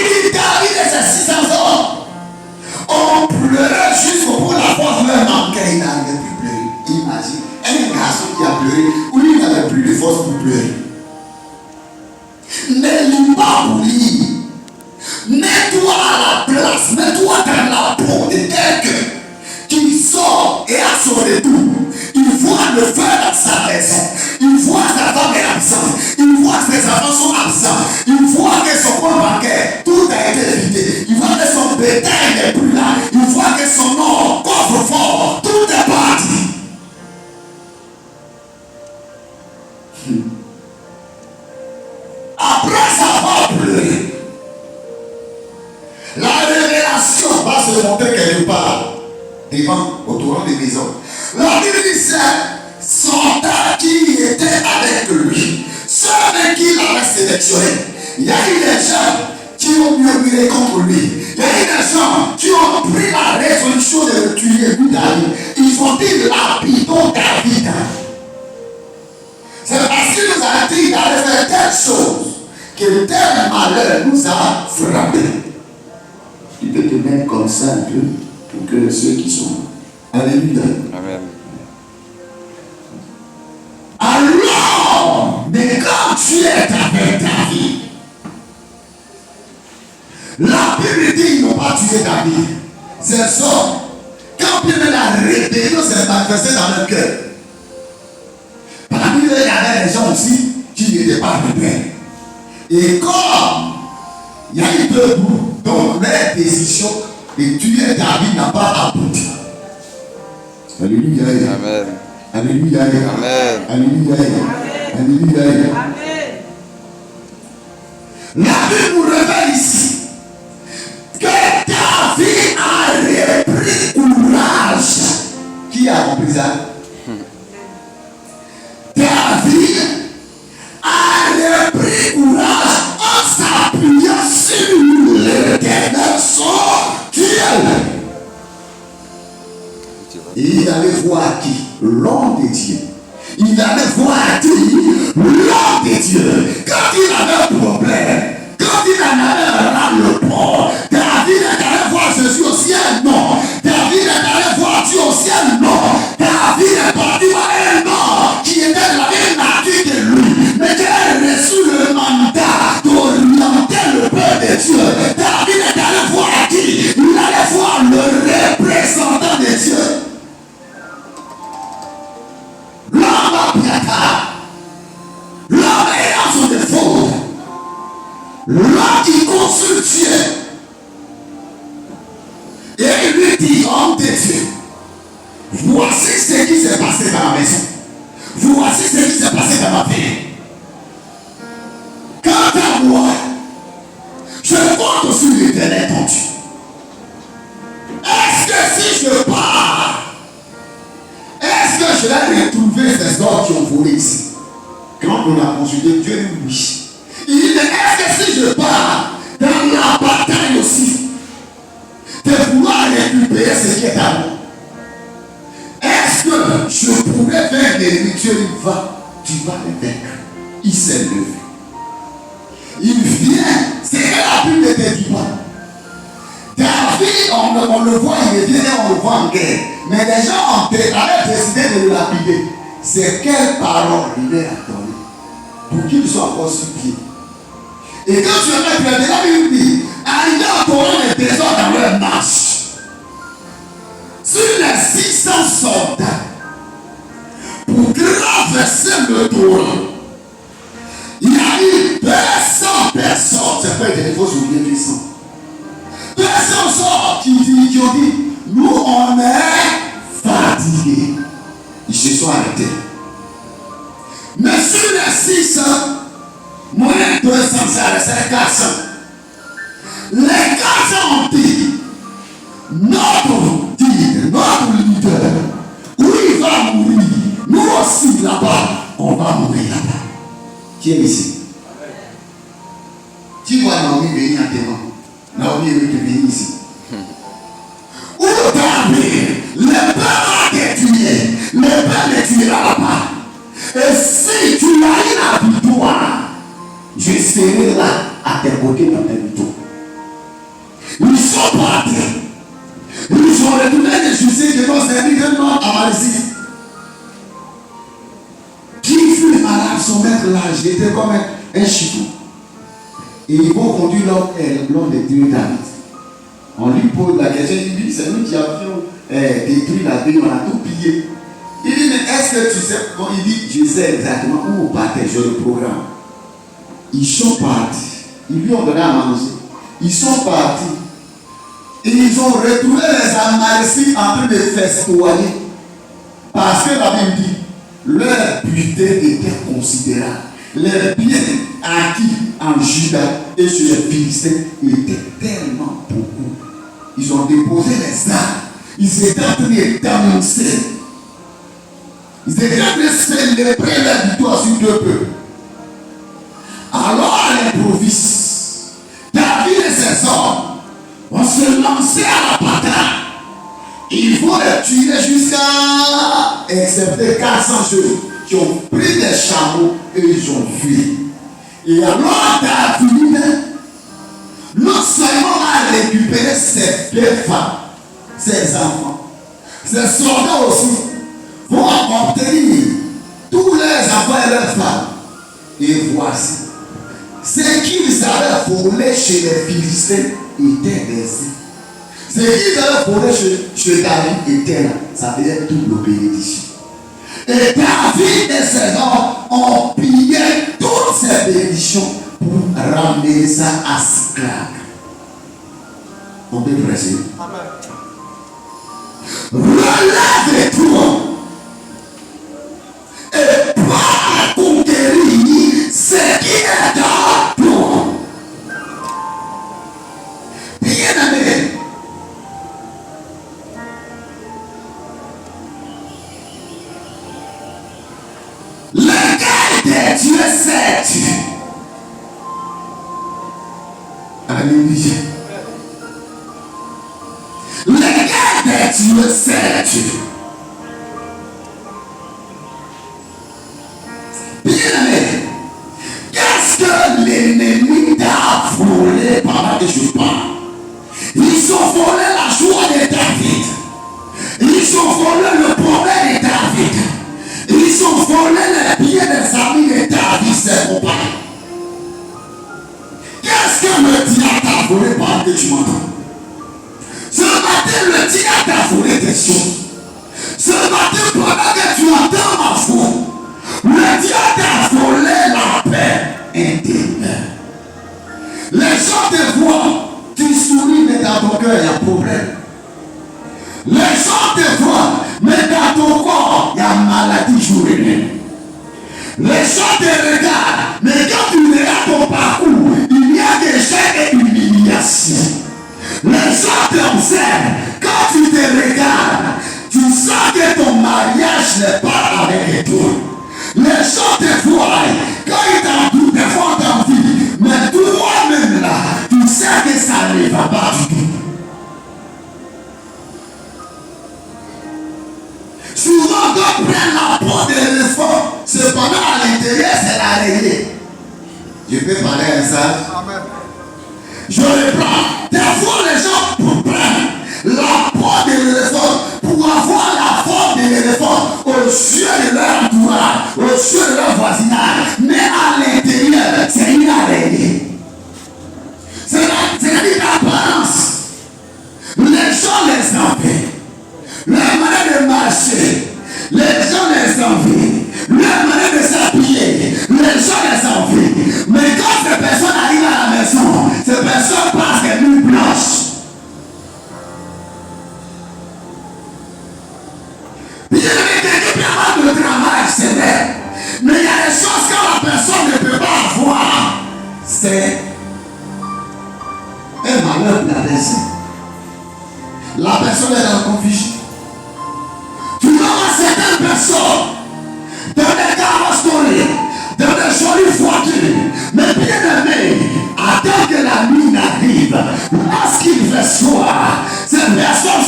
dit David et ses 600 hommes ont pleuré jusqu'au bout de la force leur manquait. Il n'arrivait plus pleurer. Imagine, un garçon qui a pleuré, où il n'avait plus de force pour pleurer. Ne lis pas pour lire. Mets-toi à la place, mets-toi dans la peau de quelqu'un qui sort et a son retour. Il voit le frère dans sa maison. Il voit sa femme est absente. Il voit que ses enfants sont absents. Il voit que son compte bancaire, tout a été vidé. Il voit que son bétail n'est plus là. Il voit que son or, coffre-fort, tout est parti. Après avoir pleuré, la révélation va se monter quelque part devant, au torrent des maisons. La Bible dit c'est soldats qui étaient avec lui, ceux qui l'avaient sélectionné. Il y a eu des gens qui ont murmuré contre lui. Il y a eu des gens qui ont pris la résolution de le tuer, lui David. Ils ont dit lapidons David. C'est parce qu'il nous a dit d'aller faire telle chose que tel malheur nous a frappé. Tu peux te mettre comme ça un peu pour que ceux qui sont. Alléluia. Amen. Alors, mais quand tu es avec David, la Bible dit qu'ils n'ont pas tué David. C'est ça. Quand bien la rébellion s'est manifestée dans leur cœur, parmi eux, il y avait des gens aussi qui n'étaient pas rebelles. Et comme il y a eu deux groupes dont leur décision de tuer David n'a pas abouti. Alléluia. Amen. Alléluia. Amen. Alléluia. Alléluia. La Bible nous révèle ici que David a repris courage. Qui a compris ça? David a repris courage en s'appuyant sur l'Éternel son Dieu. Et il allait voir qui? L'homme de Dieu. Il allait voir qui? L'homme de Dieu. Quand il avait un problème, quand il en avait un ras-le-bol, David est allé voir Jésus au ciel, non. David est allé voir Dieu au ciel, non. David est parti voir un homme qui était de la même nature que lui, mais qui a reçu le mandat d'orienter le peuple de Dieu. David est allé voir qui? Il allait voir le représentant de Dieu. L'homme ayant son défaut, l'homme qui consulte Dieu, et il lui dit, homme de Dieu, voici ce qui s'est passé dans ma maison, voici ce qui s'est passé dans ma vie. Quant à moi, je compte sur l'Éternel ton Dieu. Est-ce que si je pars, est-ce que je vais retrouver ces hommes qui ont volé ici? Quand on a consulté Dieu, oui. Il dit, est-ce que si je pars dans la bataille aussi, de vouloir récupérer ce qui est à moi, est-ce que je pourrais faire des rituels? Tu vas le vaincre. Il s'est levé. Il vient. C'est que la Bible ne te dit pas. David, on le voit, il revient et on le voit en guerre. Mais les gens avaient décidé de le lapider. C'est quelle parole il est donné pour qu'il soit encore sur pied. Et quand tu as regardé la Bible dit, arrivé au torrent des trésors dans leur marche, sur les 600 soldats, pour traverser le torrent, il y a eu 200 personnes, c'est pas des fausses oublier 800. 200 sortes qui ont dit, nous on est fatigués. Ils se sont arrêtés. Mais sur les 600, moins 200, ça reste 400. Les 400 ont dit, notre leader, où il va mourir, nous aussi là-bas, on va mourir là-bas. Qui est ici? Qui voit Naomi venir à témoin? Naomi est venue ici. Où David, le père a été tué, le père le tuera là-bas. Et si tu as une victoire, je serai là à tes côtés dans tes victoires. concerné d'un homme à Malaisie qui fut malade, son maître là, j'étais comme un chiffon. Et ils vont conduire l'homme de Dieu David. On lui pose la question, il dit, c'est nous qui avions détruit la ville, on a tout pillé. Il dit, mais est-ce que tu sais? Bon, il dit, je sais exactement où on partait, je le programme. Ils sont partis. Ils lui ont donné à manger. Ils sont partis. Et ils ont retrouvé les Amalécites en train de festoyer. Parce que la Bible dit, leur butin était considérable. Les biens acquis en Juda et chez les Philistins étaient tellement beaucoup. Ils ont déposé les armes. Ils étaient en train d'annoncer. Ils étaient en train de célébrer la victoire sur deux peuples. Alors à l'improviste, David et ses hommes vont se lancer à la bataille. Ils vont les tuer jusqu'à, excepté 400 jours, qui ont pris des chameaux et ils ont fui. Et alors David, non seulement a récupéré ses deux femmes, ses enfants, ses soldats aussi vont obtenir tous les enfants et leurs femmes. Et voici, ce qu'ils avaient volé chez les Philistins était laissé. Ce qu'ils avaient volé chez David était là. Ça veut dire double bénédiction. Et David et ses hommes ont pillé toutes ces bénédictions pour ramener ça à Siklag. On peut presser. Relève-toi et pas conquérir ce qui est dans toi. Bien-aimé, lequel des dieux sais-tu? Alléluia. Lequel des dieux sais-tu? Bien-aimé, qu'est-ce que l'ennemi t'a volé pendant que je parle? Ils ont volé la joie de David. Ils ont volé le problème de David. Ils ont volé les biens des amis de David, ses compagnons. Qu'est-ce que le diable t'a volé pendant que tu m'entends? Ce matin, le diable t'a volé des choses. Ce matin, pendant que tu entends ma voix, le diable t'a volé la paix intérieure. Les gens te voient, tu souris, mais dans ton cœur, il y a un problème. Les gens te voient, mais dans ton corps, il y a maladie jour et nuit. Les gens te regardent, mais quand tu regardes ton parcours, il y a des échecs et humiliation. Les gens t'observent, quand tu te regardes, tu sens que ton mariage n'est pas avec toi. Les gens te voient, quand ils t'entourent, des fois t'envie, mais toi-même là, tu sais que ça ne va pas du tout. Souvent, quand on prend la peau de l'éléphant, cependant à l'intérieur, c'est l'araignée. Je peux parler à ça? Amen. Je le prends. Des fois, les gens prennent la peau de l'éléphant pour avoir la forme de l'éléphant aux yeux de leur entourage, aux yeux de leur voisinage. Mais à l'intérieur, c'est une araignée. C'est une apparence. Les gens les envient. Leur manière de marcher, les gens les envient. Leur manière de s'habiller, les gens les envient. Mais quand ces personnes arrivent à la maison, ces personnes passent des nuits blanches. Il y a quelqu'un qui a le travail, c'est vrai. Mais il y a des choses que la personne ne peut pas avoir. C'est un malheur pour la personne. La personne est dans la confusion. Tu vas voir certaines personnes dans des carrosseries, dans des jolies voitures, mais bien aimé, attends que la nuit n'arrive. Lorsqu'il fait soir, ces personnes